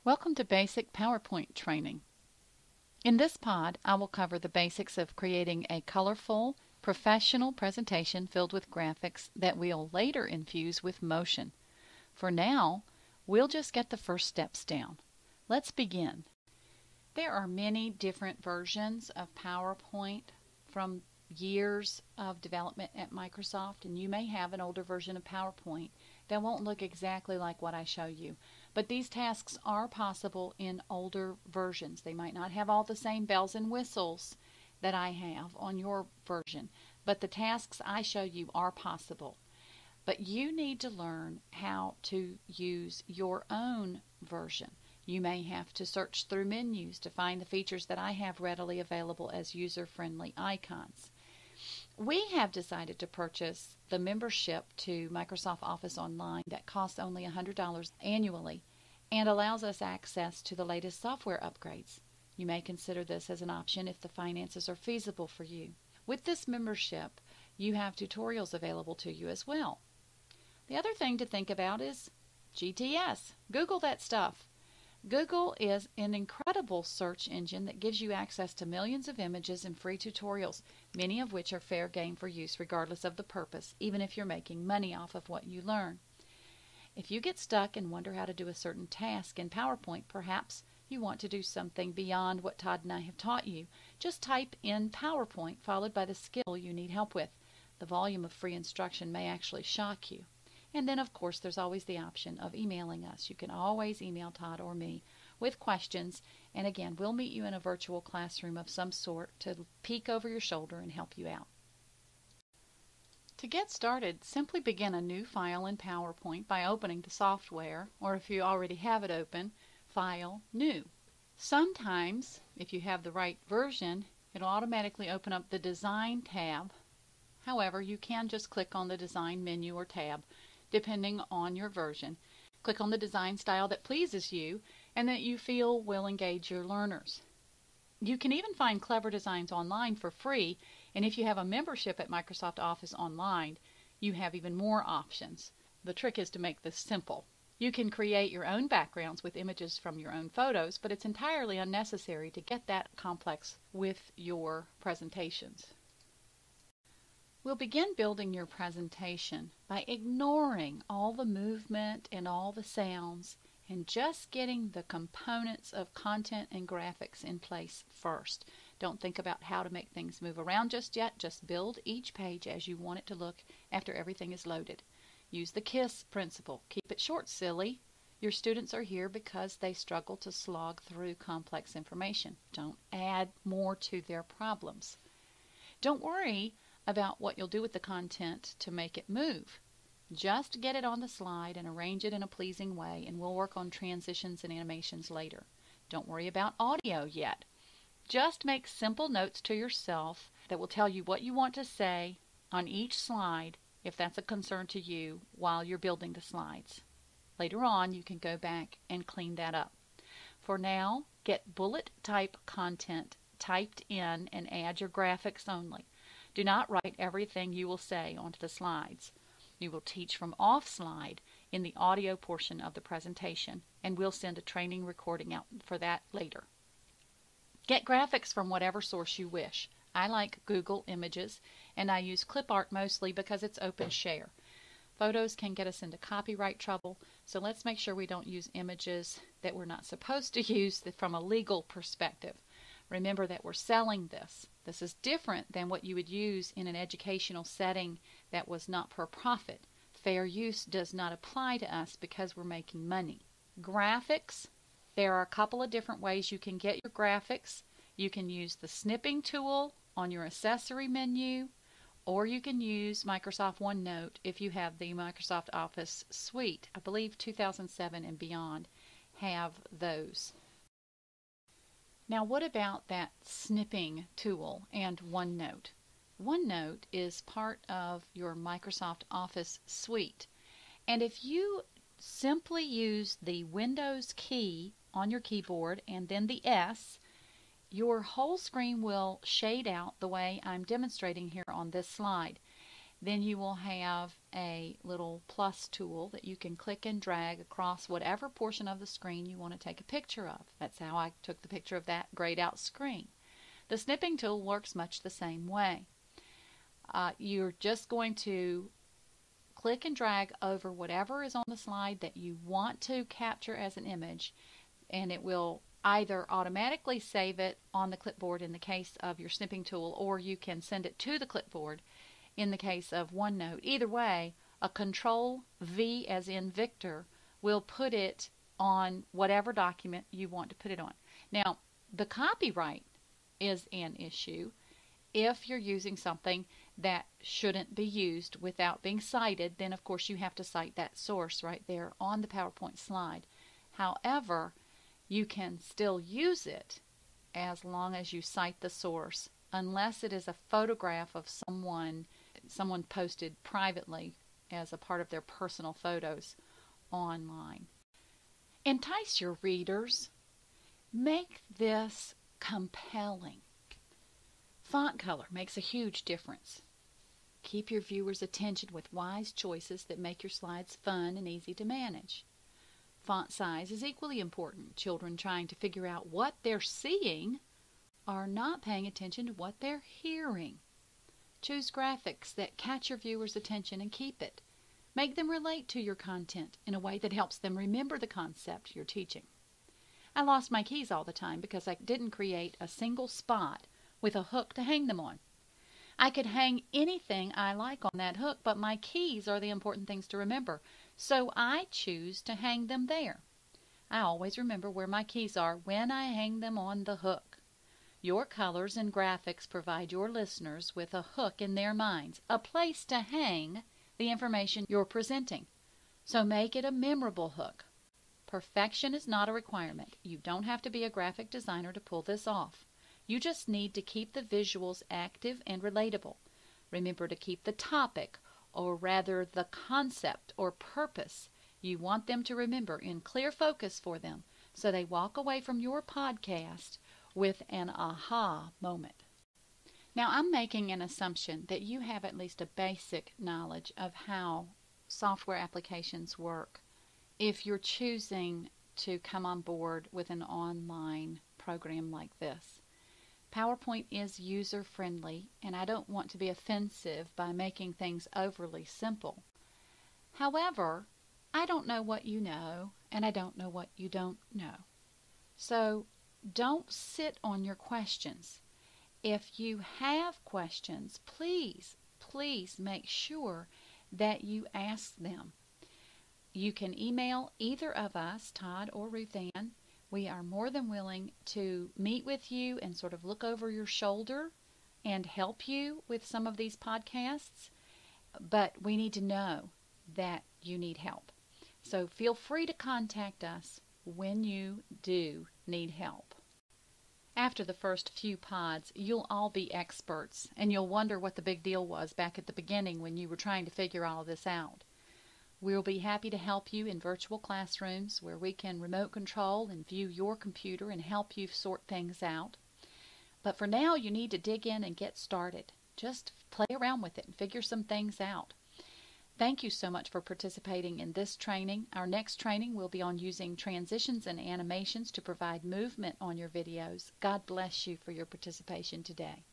Welcome to Basic PowerPoint Training. In this pod, I will cover the basics of creating a colorful, professional presentation filled with graphics that we'll later infuse with motion. For now, we'll just get the first steps down. Let's begin. There are many different versions of PowerPoint from years of development at Microsoft, and you may have an older version of PowerPoint that won't look exactly like what I show you. But these tasks are possible in older versions. They might not have all the same bells and whistles that I have on your version, but the tasks I show you are possible. But you need to learn how to use your own version. You may have to search through menus to find the features that I have readily available as user-friendly icons. We have decided to purchase the membership to Microsoft Office Online that costs only $100 annually and allows us access to the latest software upgrades. You may consider this as an option if the finances are feasible for you. With this membership, you have tutorials available to you as well. The other thing to think about is GTS. Google that stuff. Google is an incredible search engine that gives you access to millions of images and free tutorials, many of which are fair game for use regardless of the purpose, even if you're making money off of what you learn. If you get stuck and wonder how to do a certain task in PowerPoint, perhaps you want to do something beyond what Todd and I have taught you. Just type in PowerPoint followed by the skill you need help with. The volume of free instruction may actually shock you. And then, of course, there's always the option of emailing us. You can always email Todd or me with questions. And again, we'll meet you in a virtual classroom of some sort to peek over your shoulder and help you out. To get started, simply begin a new file in PowerPoint by opening the software, or if you already have it open, File, New. Sometimes, if you have the right version, it'll automatically open up the Design tab. However, you can just click on the Design menu or tab, depending on your version. Click on the design style that pleases you and that you feel will engage your learners. You can even find clever designs online for free, and if you have a membership at Microsoft Office Online, you have even more options. The trick is to make this simple. You can create your own backgrounds with images from your own photos, but it's entirely unnecessary to get that complex with your presentations. We'll begin building your presentation by ignoring all the movement and all the sounds and just getting the components of content and graphics in place first. Don't think about how to make things move around just yet. Just build each page as you want it to look after everything is loaded. Use the KISS principle. Keep it short, silly. Your students are here because they struggle to slog through complex information. Don't add more to their problems. Don't worry about what you'll do with the content to make it move. Just get it on the slide and arrange it in a pleasing way, and we'll work on transitions and animations later. Don't worry about audio yet. Just make simple notes to yourself that will tell you what you want to say on each slide if that's a concern to you while you're building the slides. Later on, you can go back and clean that up. For now, get bullet type content typed in and add your graphics only. Do not write everything you will say onto the slides. You will teach from off-slide in the audio portion of the presentation, and we'll send a training recording out for that later. Get graphics from whatever source you wish. I like Google Images, and I use clip art mostly because it's open share. Photos can get us into copyright trouble, so let's make sure we don't use images that we're not supposed to use from a legal perspective. Remember that we're selling this. This is different than what you would use in an educational setting that was not for profit. Fair use does not apply to us because we're making money. Graphics. There are a couple of different ways you can get your graphics. You can use the snipping tool on your accessory menu, or you can use Microsoft OneNote if you have the Microsoft Office suite. I believe 2007 and beyond have those. Now, what about that snipping tool and OneNote? OneNote is part of your Microsoft Office suite. And if you simply use the Windows key on your keyboard and then the S, your whole screen will shade out the way I'm demonstrating here on this slide. then you will have a little plus tool that you can click and drag across whatever portion of the screen you want to take a picture of. That's how I took the picture of that grayed out screen. The snipping tool works much the same way. You're just going to click and drag over whatever is on the slide that you want to capture as an image, and it will either automatically save it on the clipboard in the case of your snipping tool, or you can send it to the clipboard in the case of OneNote. Either way, a Control V as in Victor will put it on whatever document you want to put it on. Now, the copyright is an issue if you're using something that shouldn't be used without being cited. Then of course you have to cite that source right there on the PowerPoint slide. However, you can still use it as long as you cite the source, unless it is a photograph of someone posted privately as a part of their personal photos online. Entice your readers. Make this compelling. Font color makes a huge difference. Keep your viewers' attention with wise choices that make your slides fun and easy to manage. Font size is equally important. Children trying to figure out what they're seeing are not paying attention to what they're hearing. Choose graphics that catch your viewers' attention and keep it. Make them relate to your content in a way that helps them remember the concept you're teaching. I lost my keys all the time because I didn't create a single spot with a hook to hang them on. I could hang anything I like on that hook, but my keys are the important things to remember, so I choose to hang them there. I always remember where my keys are when I hang them on the hook. Your colors and graphics provide your listeners with a hook in their minds, a place to hang the information you're presenting. So make it a memorable hook. Perfection is not a requirement. You don't have to be a graphic designer to pull this off. You just need to keep the visuals active and relatable. Remember to keep the topic, or rather the concept or purpose you want them to remember, in clear focus for them, so they walk away from your podcast with an aha moment. Now, I'm making an assumption that you have at least a basic knowledge of how software applications work if you're choosing to come on board with an online program like this. PowerPoint is user-friendly, and I don't want to be offensive by making things overly simple. However, I don't know what you know, and I don't know what you don't know. So don't sit on your questions. If you have questions, please make sure that you ask them. You can email either of us, Todd or Ruth Ann. We are more than willing to meet with you and sort of look over your shoulder and help you with some of these podcasts, but we need to know that you need help. So feel free to contact us when you do need help. After the first few pods, you'll all be experts, and you'll wonder what the big deal was back at the beginning when you were trying to figure all of this out. We'll be happy to help you in virtual classrooms where we can remote control and view your computer and help you sort things out. But for now, you need to dig in and get started. Just play around with it and figure some things out. Thank you so much for participating in this training. Our next training will be on using transitions and animations to provide movement on your videos. God bless you for your participation today.